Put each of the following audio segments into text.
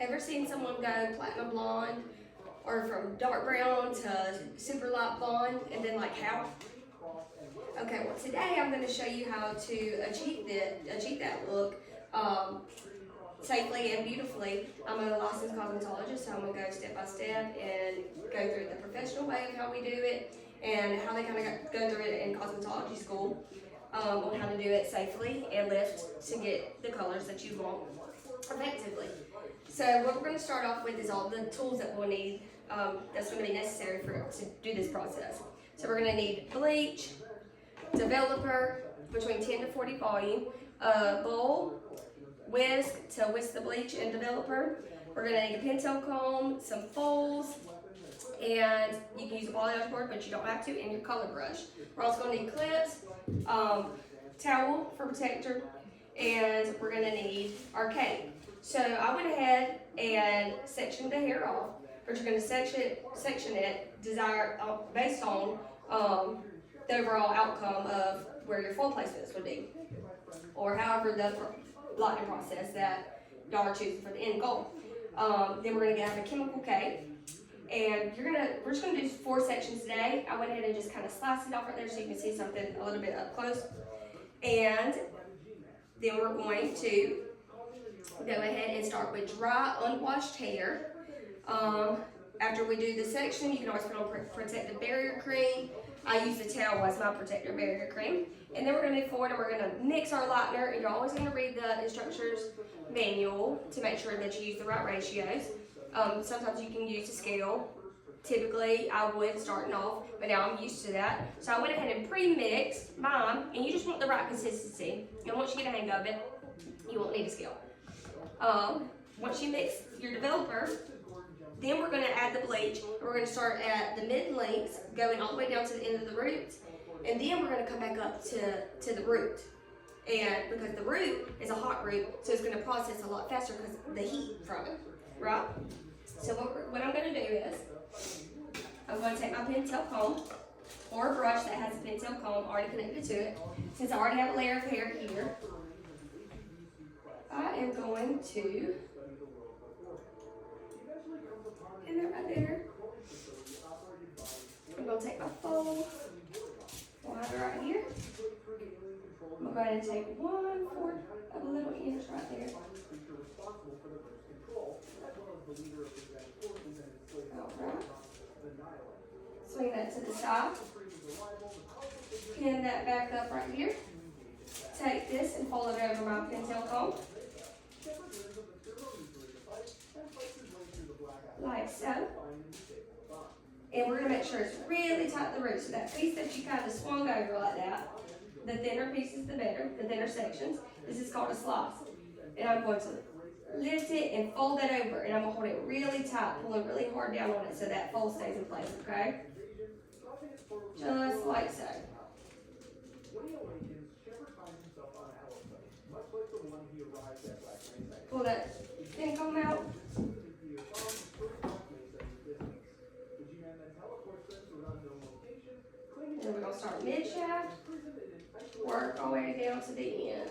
Ever seen someone go platinum blonde or from dark brown to super light blonde and then like how? Okay, well today I'm going to show you how to achieve that look safely and beautifully. I'm a licensed cosmetologist, so I'm going to go step by step and go through the professional way of how we do it and how they kind of go through it in cosmetology school on how to do it safely and lift to get the colors that you want effectively. So what we're going to start off with is all the tools that we'll need that's going to be necessary to do this process. So we're going to need bleach, developer, between 10 to 40 volume, a bowl, whisk to whisk the bleach and developer. We're going to need a Pentel comb, some foils, and you can use a balayage board, but you don't have to, and your color brush. We're also going to need clips, towel for protector, and we're going to need our cape. So I went ahead and sectioned the hair off, but you're going to section it based on the overall outcome of where your fold placements would be, or however the lightening process that y'all are choosing for the end goal. Then we're going to have a chemical cape, and we're just going to do 4 sections today. I went ahead and just kind of sliced it off right there so you can see something a little bit up close, and then we're going to go ahead and start with dry, unwashed hair. After we do the section, you can always put on protective barrier cream. I use the towel as my protective barrier cream. And then we're going to move forward and we're going to mix our lightener. And you're always going to read the instructor's manual to make sure that you use the right ratios. Sometimes you can use a scale. Typically, I would starting off, but now I'm used to that. So I went ahead and pre-mixed mine, and you just want the right consistency. And once you get a hang of it, you won't need a scale. Once you mix your developer, then we're going to add the bleach. We're going to start at the mid-lengths, going all the way down to the end of the roots. And then we're going to come back up to the root. And because the root is a hot root, so it's going to process a lot faster because of the heat from it, right? So what I'm going to do is, I'm going to take my Pentel comb, or a brush that has a Pentel comb already connected to it. Since I already have a layer of hair here, I am going to pin that right there. I'm going to take my fold, line it right here. I'm going to take 1/4 of a little inch right there. Alright. Swing that to the side. Pin that back up right here. Take this and fold it over my Pentel comb. Like so. And we're going to make sure it's really tight at the root. So that piece that you kind of swung over like that, the thinner pieces the better, the thinner sections. This is called a slice. And I'm going to lift it and fold that over. And I'm going to hold it really tight, pulling really hard down on it so that fold stays in place, okay? Just like so. Pull that thin comb out. And then we're going to start mid-shaft, work all the way down to the end.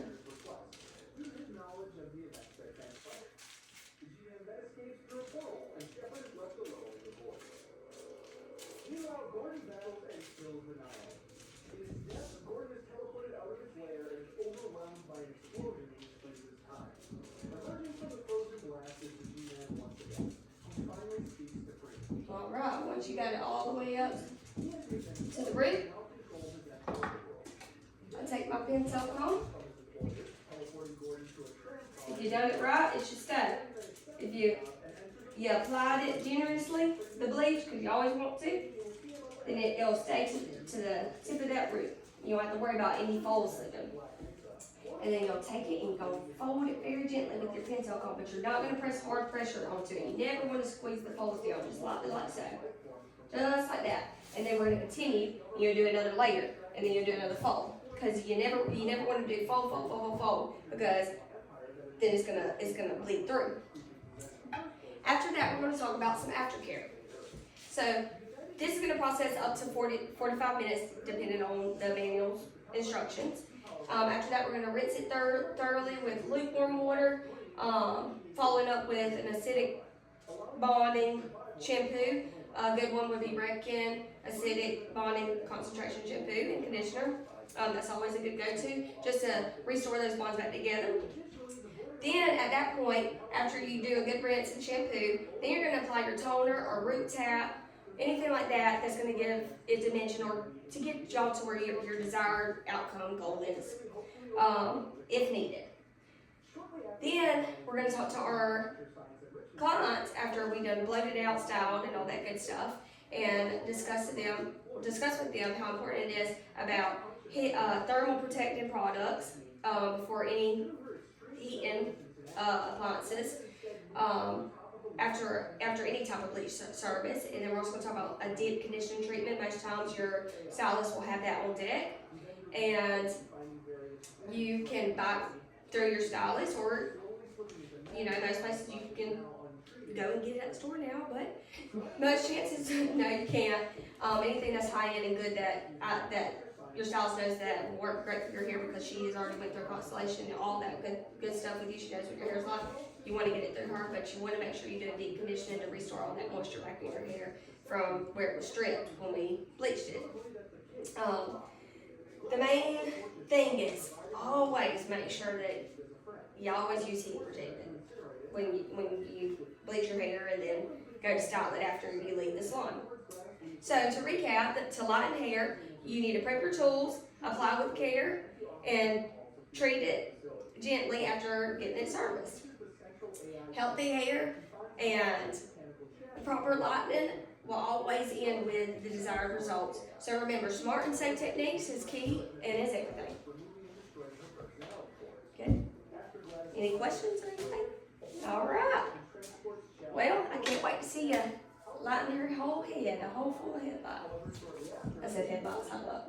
All right, once you got it all the way up to the root, I take my Pentel comb. If you done it right, it should stay. If you applied it generously, the bleach, because you always want to, then it'll stay to the tip of that root. You don't have to worry about any folds slipping. And then you'll take it and you're going to fold it very gently with your Pentel comb, but you're not going to press hard pressure onto it. You never want to squeeze the folds down, just lightly like so. Just like that. And then we're going to continue, and you'll do another layer, and then you'll do another fold. Because you never want to do fold, because then it's gonna bleed through. After that, we're going to talk about some aftercare. So this is going to process up to 45 minutes, depending on the manual's instructions. After that, we're going to rinse it thoroughly with lukewarm water Following up with an acidic bonding shampoo. A good one would be Redken acidic bonding concentration shampoo and conditioner. That's always a good go-to, just to restore those bonds back together. Then at that point, after you do a good rinse and shampoo, then you're going to apply your toner or root tap, anything like that that's going to give it dimension or to get y'all to where your desired outcome goal is, if needed. Then we're going to talk to our clients after we done bloated out, styled, and all that good stuff, and discuss with them how important it is about thermal protective products for any heating appliances after any type of bleach service. And then we're also going to talk about a deep conditioning treatment. Most times your stylist will have that on deck, and you can buy through your stylist, or most places you can go and get it at the store now, but most chances, no, you can't. Anything that's high end and good that your stylist knows that will work great for your hair because she has already went through constellation and all that good stuff with you. She knows what your hair is like. You want to get it through her, but you want to make sure you do a deep conditioning to restore all that moisture back in your hair from where it was stripped when we bleached it. The main thing is always make sure that you always use heat protectant when you bleach your hair and then go to style it after you leave the salon. So to recap, to lighten hair, you need to prep your tools, apply with care, and treat it gently after getting it serviced. Healthy hair and proper lightening will always end with the desired results. So remember, smart and safe techniques is key and is everything. Good? Any questions or anything? All right. Well, I can't wait to see you lighten your whole head, a whole full of head bob. I said head bobs, hot bob.